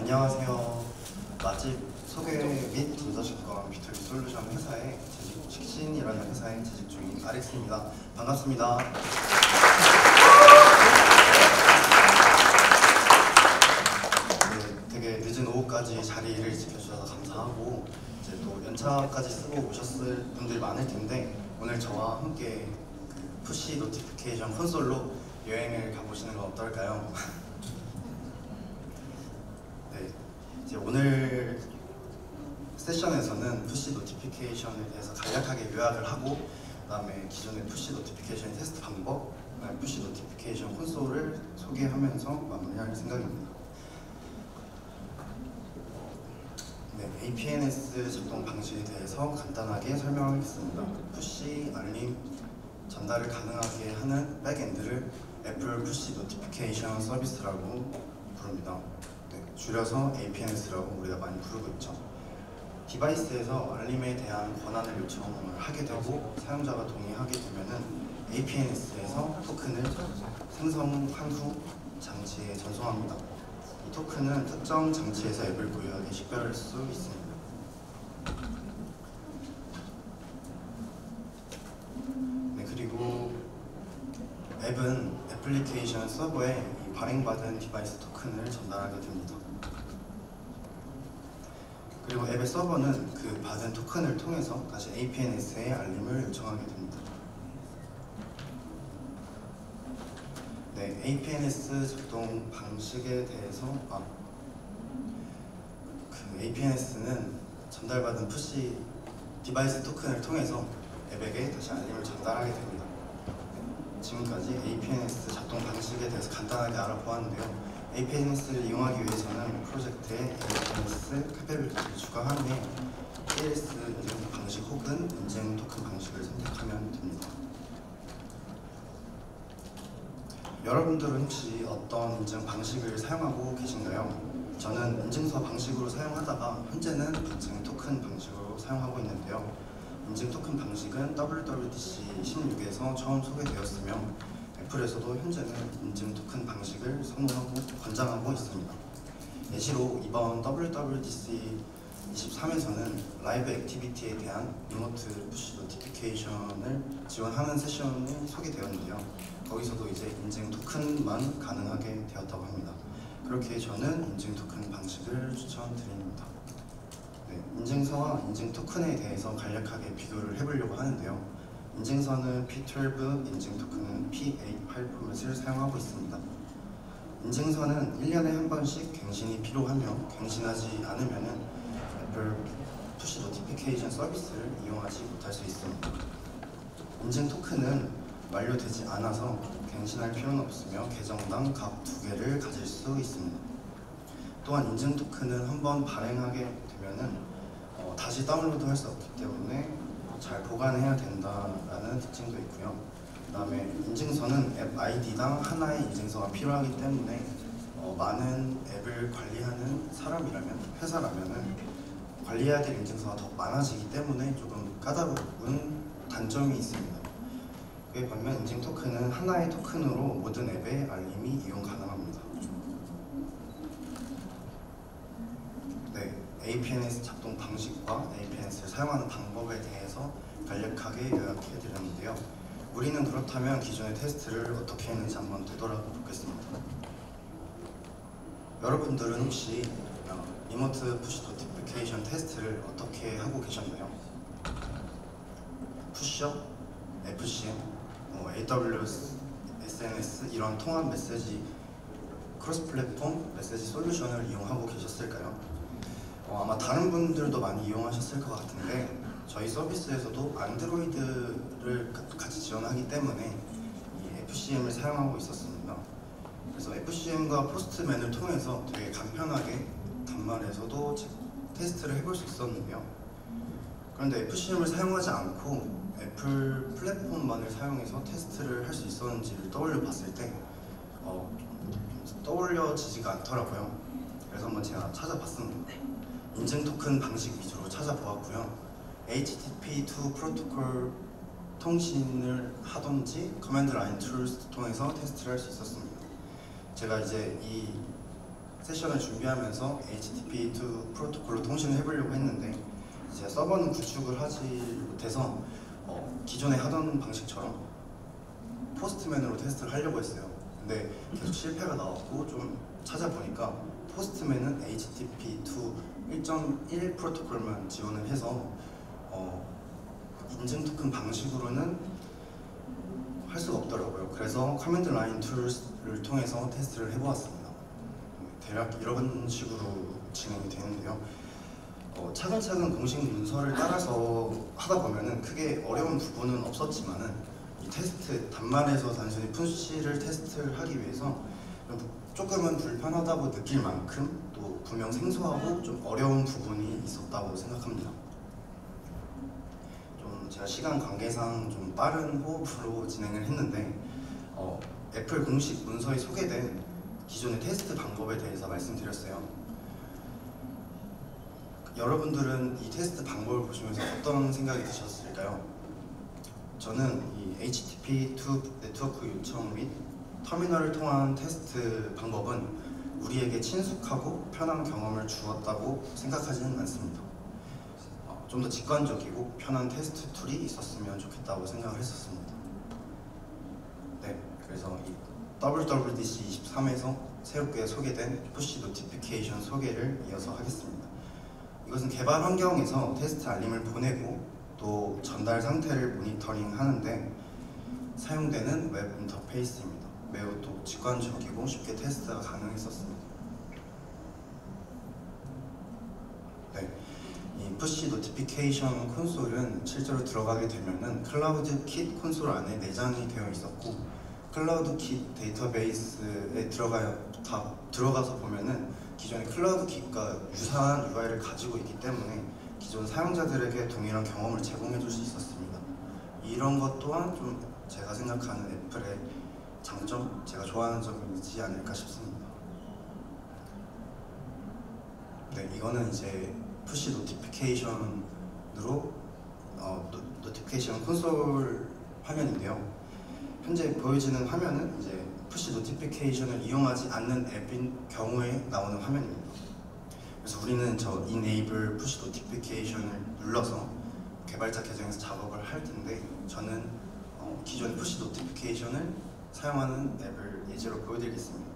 안녕하세요. 맛집 소개 및 분석과 B2B 솔루션 회사의 식신이라는 회사에 재직 중인 RX입니다. 반갑습니다. 네, 되게 늦은 오후까지 자리를 지켜주셔서 감사하고 이제 또 연차까지 쓰고 오셨을 분들이 많을 텐데 오늘 저와 함께 그 푸시 노티피케이션 콘솔로 여행을 가보시는 건 어떨까요? 이제 오늘 세션에서는 푸시 노티피케이션에 대해서 간략하게 요약을 하고 그 다음에 기존의 푸시 노티피케이션 테스트 방법, 푸시 노티피케이션 콘솔을 소개하면서 마무리할 생각입니다. 네, APNS 작동 방식에 대해서 간단하게 설명하겠습니다. 푸시 알림 전달을 가능하게 하는 백엔드를 애플 푸시 노티피케이션 서비스라고 부릅니다. 줄여서 APNS라고 우리가 많이 부르고 있죠. 디바이스에서 알림에 대한 권한을 요청을 하게 되고 사용자가 동의하게 되면은 APNS에서 토큰을 생성한 후 장치에 전송합니다. 이 토큰은 특정 장치에서 앱을 보유하게 식별할 수 있습니다. 네, 그리고 앱은 애플리케이션 서버에 이 발행받은 디바이스 토큰을 전달하게 됩니다. 그리고 앱의 서버는 그 받은 토큰을 통해서 다시 APNS에 알림을 요청하게 됩니다. 네, APNS 작동 방식에 대해서 그 APNS는 전달받은 푸시 디바이스 토큰을 통해서 앱에게 다시 알림을 전달하게 됩니다. 지금까지 APNS 작동 방식에 대해서 간단하게 알아보았는데요. APNS를 이용하기 위해서는 프로젝트에 APNS 캐패빌리티를 추가한 후에 ALS 인증 방식 혹은 인증 토큰 방식을 선택하면 됩니다. 여러분들은 혹시 어떤 인증 방식을 사용하고 계신가요? 저는 인증서 방식으로 사용하다가 현재는 인증 토큰 방식으로 사용하고 있는데요. 인증 토큰 방식은 WWDC 16에서 처음 소개되었으며 애플에서도 현재는 인증 토큰 방식을 선호하고 권장하고 있습니다. 예시로 이번 WWDC 23에서는 라이브 액티비티에 대한 리모트 푸시 노티피케이션을 지원하는 세션이 소개되었는데요. 거기서도 이제 인증 토큰만 가능하게 되었다고 합니다. 그렇게 저는 인증 토큰 방식을 추천드립니다. 네, 인증서와 인증 토큰에 대해서 간략하게 비교를 해보려고 하는데요. 인증서는 P12, 인증 토큰은 P8 포맷을 사용하고 있습니다. 인증서는 1년에 한 번씩 갱신이 필요하며 갱신하지 않으면 애플 푸시 노티피케이션 서비스를 이용하지 못할 수 있습니다. 인증 토큰은 완료되지 않아서 갱신할 필요는 없으며 계정당 각 2개를 가질 수 있습니다. 또한 인증 토큰은 한번 발행하게 되면은 다시 다운로드 할 수 없기 때문에 잘 보관해야 된다라는 특징도 있고요. 그 다음에 인증서는 앱 아이디당 하나의 인증서가 필요하기 때문에 많은 앱을 관리하는 사람이라면, 회사라면은 관리해야 될 인증서가 더 많아지기 때문에 조금 까다로운 단점이 있습니다. 그에 반면 인증 토큰은 하나의 토큰으로 모든 앱에 알림이 이용 가능합니다. 네, APNS 작동 방식과 APNS를 사용하는 방법에 대해서 간략하게 요약해 드렸는데요. 우리는 그렇다면 기존의 테스트를 어떻게 했는지 한번 되돌아보겠습니다. 여러분들은 혹시 리모트 푸시 노티피케이션 테스트를 어떻게 하고 계셨나요? 푸셔, FCM, AWS, SNS 이런 통합 메시지 크로스 플랫폼 메시지 솔루션을 이용하고 계셨을까요? 아마 다른 분들도 많이 이용하셨을 것 같은데 저희 서비스에서도 안드로이드를 같이 지원하기 때문에 이 FCM을 사용하고 있었습니다. 그래서 FCM과 포스트맨을 통해서 되게 간편하게 단말에서도 테스트를 해볼 수 있었는데요. 그런데 FCM을 사용하지 않고 애플 플랫폼만을 사용해서 테스트를 할 수 있었는지를 떠올려 봤을 때 떠올려지지가 않더라고요. 그래서 한번 제가 찾아봤습니다. 인증 토큰 방식 위주로 찾아보았고요. HTTP2 프로토콜 통신을 하던지 커맨드 라인 툴을 통해서 테스트를 할 수 있었습니다. 제가 이제 이 세션을 준비하면서 HTTP2 프로토콜로 통신을 해보려고 했는데 이제 서버는 구축을 하지 못해서 기존에 하던 방식처럼 포스트맨으로 테스트를 하려고 했어요. 근데 계속 실패가 나왔고 좀 찾아보니까 포스트맨은 HTTP2 1.1 프로토콜만 지원을 해서 인증 토큰 방식으로는 할 수가 없더라고요. 그래서 커맨드 라인 툴을 통해서 테스트를 해보았습니다. 대략 이런 식으로 진행이 되는데요. 차근차근 공식 문서를 따라서 하다 보면은 크게 어려운 부분은 없었지만은 이 테스트 단말에서 단순히 푸시를 테스트를 하기 위해서 조금은 불편하다고 느낄 만큼 또 분명 생소하고 좀 어려운 부분이 있었다고 생각합니다. 좀 제가 시간 관계상 좀 빠른 호흡으로 진행을 했는데 애플 공식 문서에 소개된 기존의 테스트 방법에 대해서 말씀드렸어요. 여러분들은 이 테스트 방법을 보시면서 어떤 생각이 드셨을까요? 저는 이 HTTP2 네트워크 요청 및 터미널을 통한 테스트 방법은 우리에게 친숙하고 편한 경험을 주었다고 생각하지는 않습니다. 좀 더 직관적이고 편한 테스트 툴이 있었으면 좋겠다고 생각을 했었습니다. 네, 그래서 이 WWDC 23에서 새롭게 소개된 푸시 노티피케이션 소개를 이어서 하겠습니다. 이것은 개발 환경에서 테스트 알림을 보내고 또 전달 상태를 모니터링 하는데 사용되는 웹 인터페이스입니다. 매우 또 직관적이고 쉽게 테스트가 가능했었습니다. 네, 이 푸시 노티피케이션 콘솔은 실제로 들어가게 되면은 클라우드 킷 콘솔 안에 내장이 되어 있었고 클라우드 킷 데이터베이스에 들어가서 보면은 기존의 클라우드 킷과 유사한 UI를 가지고 있기 때문에 기존 사용자들에게 동일한 경험을 제공해 줄 수 있었습니다. 이런 것 또한 좀 제가 생각하는 애플의 장점, 제가 좋아하는 점이지 않을까 싶습니다. 네, 이거는 이제 푸시 노티피케이션으로 노티피케이션 콘솔 화면인데요. 현재 보여지는 화면은 이제 푸시 노티피케이션을 이용하지 않는 앱인 경우에 나오는 화면입니다. 그래서 우리는 저 Enable 푸시 노티피케이션을 눌러서 개발자 계정에서 작업을 할 텐데 저는 기존 푸시 노티피케이션을 사용하는 앱을 예시로 보여드리겠습니다.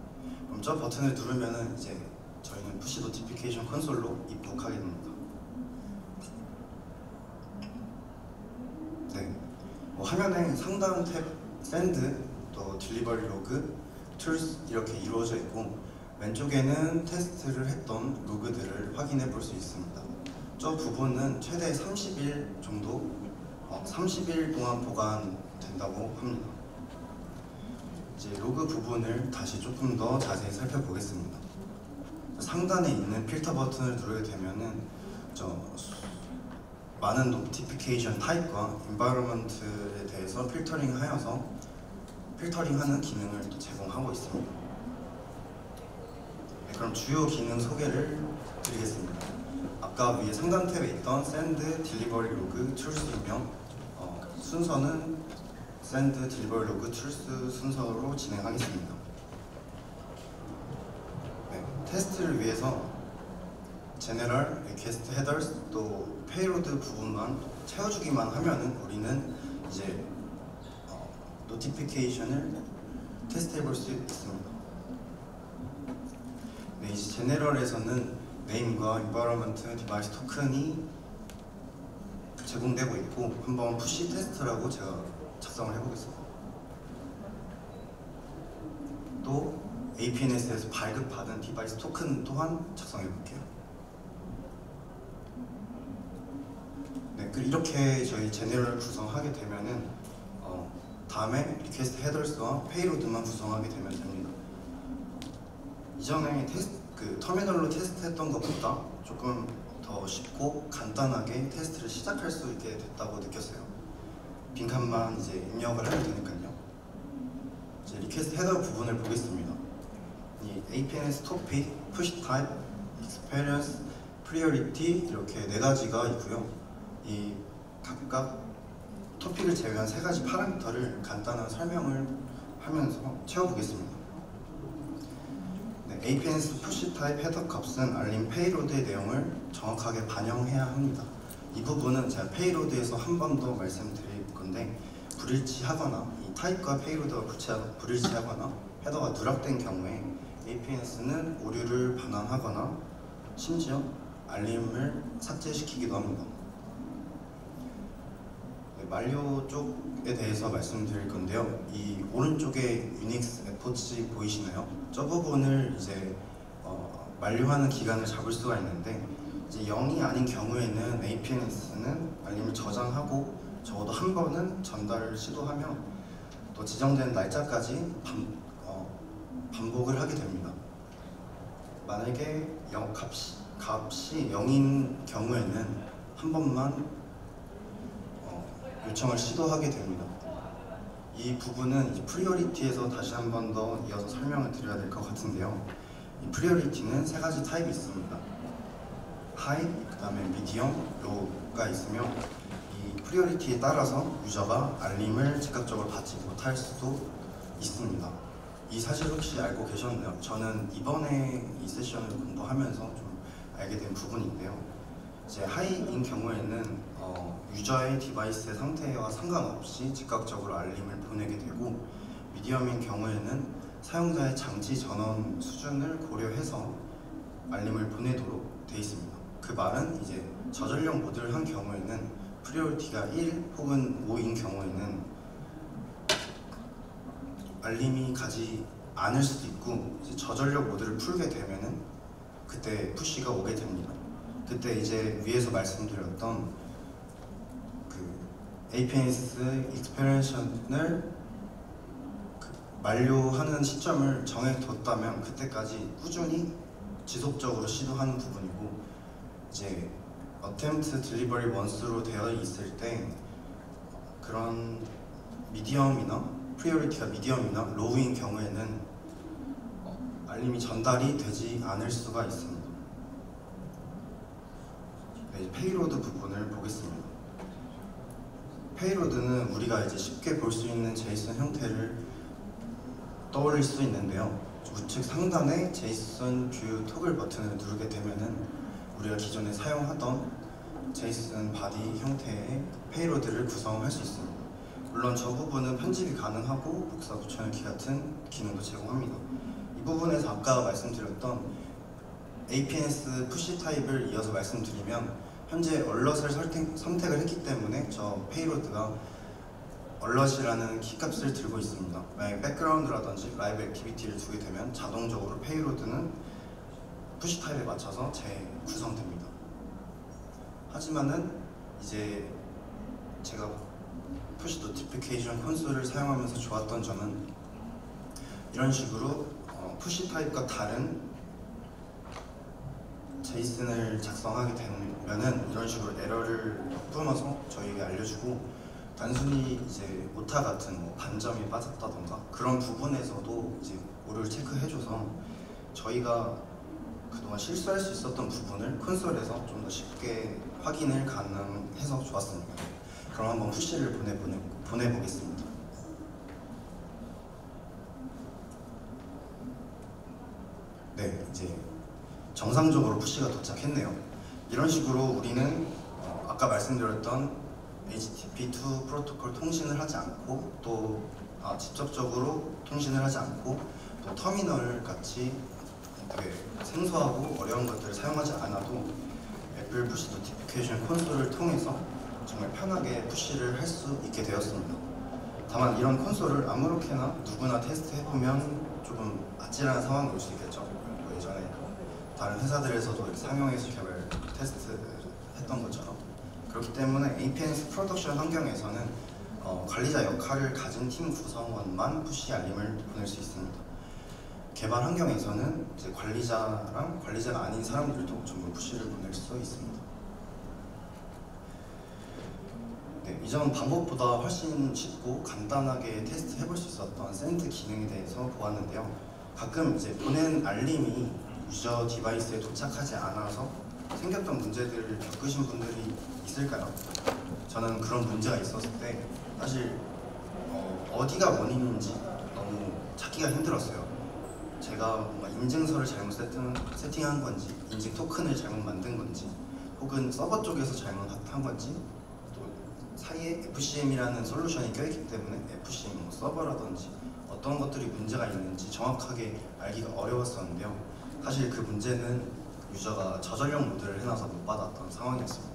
그럼 저 버튼을 누르면은 이제 저희는 푸시 노티피케이션 콘솔로 입력하게 됩니다. 네, 화면에 상단 탭 샌드, 또 딜리버리 로그, 툴스 이렇게 이루어져 있고 왼쪽에는 테스트를 했던 로그들을 확인해 볼 수 있습니다. 저 부분은 최대 30일 정도, 30일 동안 보관된다고 합니다. 이제 로그 부분을 다시 조금 더 자세히 살펴보겠습니다. 상단에 있는 필터 버튼을 누르게 되면은 많은 노티피케이션 타입과 인바이러먼트에 대해서 필터링하는 기능을 또 제공하고 있습니다. 네, 그럼 주요 기능 소개를 드리겠습니다. 아까 위에 상단 탭에 있던 Send, Delivery Log, Tools이며 순서는 Send, Delivery Log, Tools 순서로 진행하겠습니다. 네, 테스트를 위해서 General, Request Headers, 또 Payload 부분만 채워주기만 하면은 우리는 이제 노티피케이션을 테스트해볼 수 있습니다. 네, 이제 제네럴에서는 네임과 environment, 디바이스 토큰이 제공되고 있고 한번 푸시 테스트라고 제가 작성을 해보겠습니다. 또 APNS에서 발급받은 디바이스 토큰 또한 작성해볼게요. 네, 이렇게 저희 제네럴을 구성하게 되면은 다음에 리퀘스트 헤더스와 페이로드만 구성하게 되면 됩니다. 이전에 터미널로 테스트했던 것보다 조금 더 쉽고 간단하게 테스트를 시작할 수 있게 됐다고 느꼈어요. 빈칸만 이제 입력을 하면 되니까요. 이제 리퀘스트 헤더 부분을 보겠습니다. 이 APNS 토픽, 푸시 타입, experience, priority 이렇게 네 가지가 있고요. 이 각각 토픽을 제외한 세 가지 파라미터를 간단한 설명을 하면서 채워보겠습니다. 네, APNS 푸시 타입 헤더 값은 알림 페이로드의 내용을 정확하게 반영해야 합니다. 이 부분은 제가 페이로드에서 한 번 더 말씀드릴 건데, 불일치하거나 이 타입과 페이로드가 불일치하거나 헤더가 누락된 경우에 APNS는 오류를 반환하거나 심지어 알림을 삭제시키기도 합니다. 네, 만료 쪽에 대해서 말씀드릴 건데요. 이 오른쪽에 유닉스 에포치 보이시나요? 저 부분을 이제 만료하는 기간을 잡을 수가 있는데, 이제 0이 아닌 경우에는 APNS는 알림을 저장하고 적어도 한 번은 전달을 시도하며 또 지정된 날짜까지 반복을 하게 됩니다. 만약에 값이 0인 경우에는 한 번만 요청을 시도하게 됩니다. 이 부분은 이 프리오리티에서 다시 한 번 더 이어서 설명을 드려야 될 것 같은데요. 이 프리오리티는 세 가지 타입이 있습니다. 하이, 그 다음에 미디엄, 로우가 있으며, 이 프리오리티에 따라서 유저가 알림을 즉각적으로 받지 못할 수도 있습니다. 이 사실 혹시 알고 계셨나요? 저는 이번에 이 세션을 공부하면서 좀 알게 된 부분인데요. 이제 하이인 경우에는 유저의 디바이스의 상태와 상관없이 즉각적으로 알림을 보내게 되고, 미디엄인 경우에는 사용자의 장치 전원 수준을 고려해서 알림을 보내도록 되어 있습니다. 그 말은 이제 저전력 모드를 한 경우에는 프리오리티가 1 혹은 5인 경우에는 알림이 가지 않을 수도 있고, 이제 저전력 모드를 풀게 되면은 그때 푸시가 오게 됩니다. 그때 이제 위에서 말씀드렸던 그 APNS 익스페리언션을 만료하는 시점을 정해뒀다면 그때까지 꾸준히 지속적으로 시도하는 부분이고, 이제 attempt delivery once로 되어 있을 때 그런 미디엄이나 프리오리티가 미디엄이나 로우인 경우에는 알림이 전달이 되지 않을 수가 있습니다. 네, 페이로드 부분을 보겠습니다. 페이로드는 우리가 이제 쉽게 볼 수 있는 제이슨 형태를 떠올릴 수 있는데요. 우측 상단에 제이슨 뷰 토글 버튼을 누르게 되면은 우리가 기존에 사용하던 제이슨 바디 형태의 페이로드를 구성할 수 있습니다. 물론 저 부분은 편집이 가능하고 복사 붙여넣기 같은 기능도 제공합니다. 이 부분에서 아까 말씀드렸던 APNS 푸시 타입을 이어서 말씀드리면, 현재 얼럿을 선택을 했기 때문에 저 페이로드가 얼럿이라는 키값을 들고 있습니다. 만약에 백그라운드라든지 라이브 액티비티를 두게 되면 자동적으로 페이로드는 푸시 타입에 맞춰서 재구성됩니다. 하지만은 이제 제가 푸시 노티피케이션 콘솔을 사용하면서 좋았던 점은 이런 식으로 푸시 타입과 다른 제이슨을 작성하게 되면은 이런 식으로 에러를 뿜어서 저희에게 알려주고, 단순히 이제 오타 같은 반점이 빠졌다던가 그런 부분에서도 이제 오류를 체크해줘서 저희가 그동안 실수할 수 있었던 부분을 콘솔에서 좀 더 쉽게 확인을 가능해서 좋았습니다. 그럼 한번 푸시를 보내보겠습니다. 네, 이제 정상적으로 푸시가 도착했네요. 이런 식으로 우리는 아까 말씀드렸던 HTTP2 프로토콜 통신을 하지 않고, 또 직접적으로 통신을 하지 않고, 또 터미널 같이 되게 생소하고 어려운 것들을 사용하지 않아도 애플 푸시 노티피케이션 콘솔을 통해서 정말 편하게 푸시를 할 수 있게 되었습니다. 다만 이런 콘솔을 아무렇게나 누구나 테스트해보면 조금 아찔한 상황이 올 수 있겠죠. 뭐 예전에 다른 회사들에서도 이렇게 상용해서 개발 테스트했던 것처럼. 그렇기 때문에 APNS 프로덕션 환경에서는 관리자 역할을 가진 팀 구성원만 푸시 알림을 보낼 수 있습니다. 개발 환경에서는 이제 관리자랑 관리자가 아닌 사람들도 전부 푸시를 보낼 수 있습니다. 네, 이전 방법보다 훨씬 쉽고 간단하게 테스트 해볼 수 있었던 샌드 기능에 대해서 보았는데요. 가끔 이제 보낸 알림이 유저 디바이스에 도착하지 않아서 생겼던 문제들을 겪으신 분들이 있을까요? 저는 그런 문제가 있었을 때 사실 어디가 원인인지 너무 찾기가 힘들었어요. 제가 뭔가 인증서를 잘못 세팅한 건지, 인증 토큰을 잘못 만든 건지, 혹은 서버 쪽에서 잘못한 건지, 또 사이에 FCM이라는 솔루션이 껴있기 때문에 FCM 뭐 서버라든지 어떤 것들이 문제가 있는지 정확하게 알기가 어려웠었는데요. 사실 그 문제는 유저가 저전력 모드를 해놔서 못 받았던 상황이었습니다.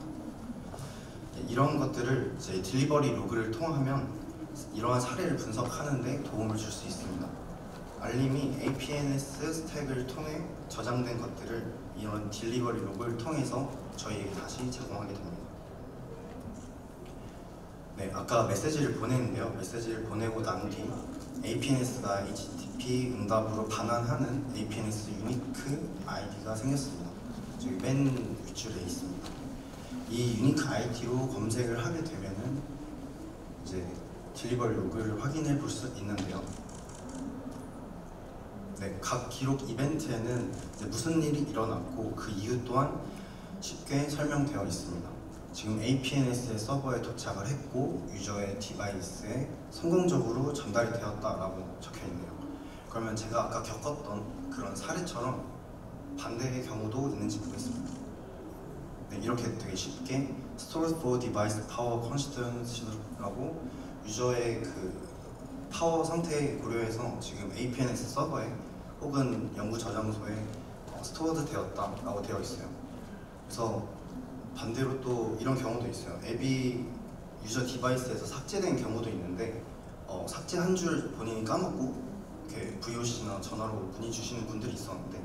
이런 것들을 이제 딜리버리 로그를 통하면 이러한 사례를 분석하는 데 도움을 줄 수 있습니다. 알림이 APNS 스택을 통해 저장된 것들을 이런 딜리버리 로그를 통해서 저희에게 다시 제공하게 됩니다. 네, 아까 메시지를 보냈는데요. 메시지를 보내고 난 뒤 APNS가 HTTP 응답으로 반환하는 APNS 유니크 아이디가 생겼습니다. 저기 맨 윗줄에 있습니다. 이 유니크 아이디로 검색을 하게 되면은 이제 딜리버리 로그를 확인해 볼 수 있는데요. 네, 각 기록 이벤트에는 이제 무슨 일이 일어났고 그 이유 또한 쉽게 설명되어 있습니다. 지금 APNS의 서버에 도착을 했고 유저의 디바이스에 성공적으로 전달이 되었다라고 적혀 있네요. 그러면 제가 아까 겪었던 그런 사례처럼 반대의 경우도 있는지 보겠습니다. 네, 이렇게 되게 쉽게 Stores for Device Power Constituency라고 유저의 그 파워 상태 고려해서 지금 APNS 서버에 혹은 연구 저장소에 스토어드 되었다라고 되어 있어요. 그래서 반대로 또 이런 경우도 있어요. 앱이 유저 디바이스에서 삭제된 경우도 있는데 삭제한 줄 본인이 까먹고 이렇게 VOC나 전화로 문의 주시는 분들이 있었는데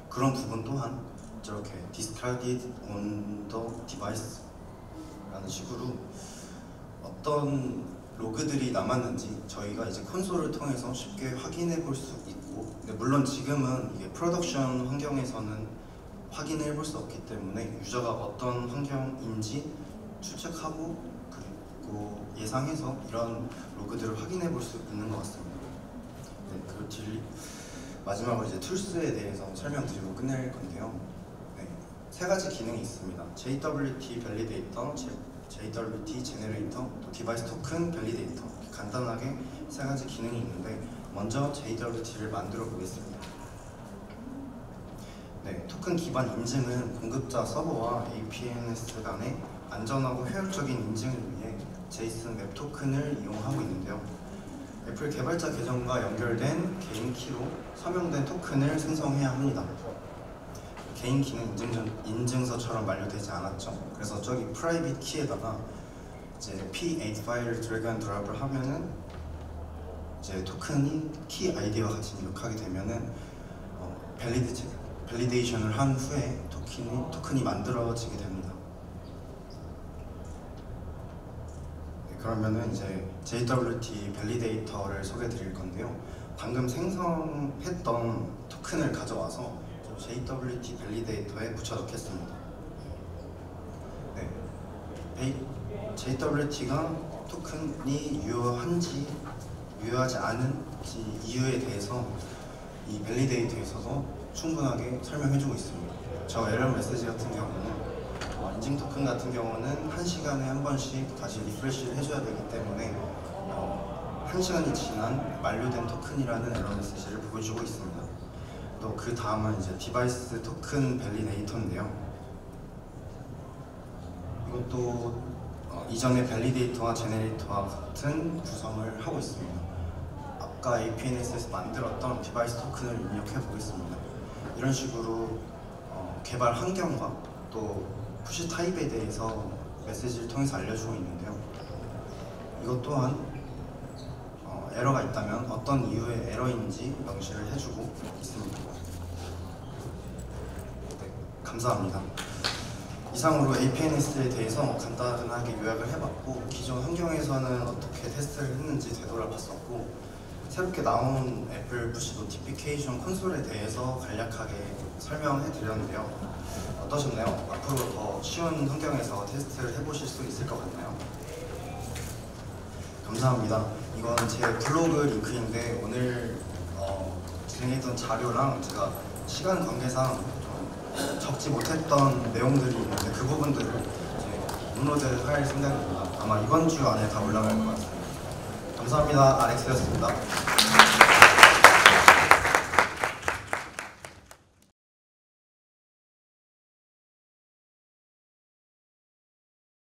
그런 부분 또한 저렇게 discarded on the device 라는 식으로 어떤 로그들이 남았는지 저희가 이제 콘솔을 통해서 쉽게 확인해 볼 수 있고, 근데 물론 지금은 이게 프로덕션 환경에서는 확인해 볼 수 없기 때문에 유저가 어떤 환경인지 추측하고 그리고 예상해서 이런 로그들을 확인해 볼 수 있는 것 같습니다. 네, 그리고 마지막으로 이제 툴스에 대해서 설명드리고 끝낼 건데요. 네, 세 가지 기능이 있습니다. JWT 밸리데이터, JWT 제너레이터, 또 디바이스 토큰 밸리데이터, 간단하게 세 가지 기능이 있는데 먼저 JWT를 만들어 보겠습니다. 네, 토큰 기반 인증은 공급자 서버와 APNS 간의 안전하고 효율적인 인증을 위해 JSON 웹 토큰을 이용하고 있는데요. 애플 개발자 계정과 연결된 개인 키로 서명된 토큰을 생성해야 합니다. 개인 키는 인증서처럼 만료되지 않았죠. 그래서 저기 프라이빗 키에다가 이제 P8 파일을 드래그 앤 드랍을 하면은 이제 토큰이 키 아이디와 같이 입력하게 되면은 밸리데이션을 한 후에 토큰이 만들어지게 됩니다. 네, 그러면은 이제 JWT 밸리데이터를 소개해 드릴 건데요. 방금 생성했던 토큰을 가져와서 JWT 밸리데이터에 붙여 넣겠습니다. 네, JWT가 토큰이 유효한지 유효하지 않은지 이유에 대해서 이 밸리데이터에서도 충분하게 설명해주고 있습니다. 저 에러 메시지 같은 경우는 인증 토큰 같은 경우는 1시간에 한 번씩 다시 리프레시를 해줘야 되기 때문에 1시간이 지난 만료된 토큰이라는 에러 메시지를 보여주고 있습니다. 또 그 다음은 이제 디바이스 토큰 밸리데이터인데요. 이것도 이전의 밸리데이터와 제네레이터와 같은 구성을 하고 있습니다. 아까 APNS에서 만들었던 디바이스 토큰을 입력해 보겠습니다. 이런 식으로 개발 환경과 또 푸시 타입에 대해서 메시지를 통해서 알려주고 있는데요. 이것 또한 에러가 있다면 어떤 이유의 에러인지 명시를 해주고 있습니다. 네, 감사합니다. 이상으로 APNS에 대해서 간단하게 요약을 해봤고 기존 환경에서는 어떻게 테스트를 했는지 되돌아봤었고 새롭게 나온 애플 푸시 노티피케이션 콘솔에 대해서 간략하게 설명해 드렸는데요. 어떠셨나요? 앞으로 더 쉬운 환경에서 테스트를 해보실 수 있을 것 같나요? 감사합니다. 이건 제 블로그 링크인데 오늘 진행했던 자료랑 제가 시간 관계상 좀 적지 못했던 내용들이 있는데 그 부분들을 이제 업로드할 생각입니다. 아마 이번 주 안에 다 올라갈 것 같습니다. 감사합니다. 알렉스였습니다.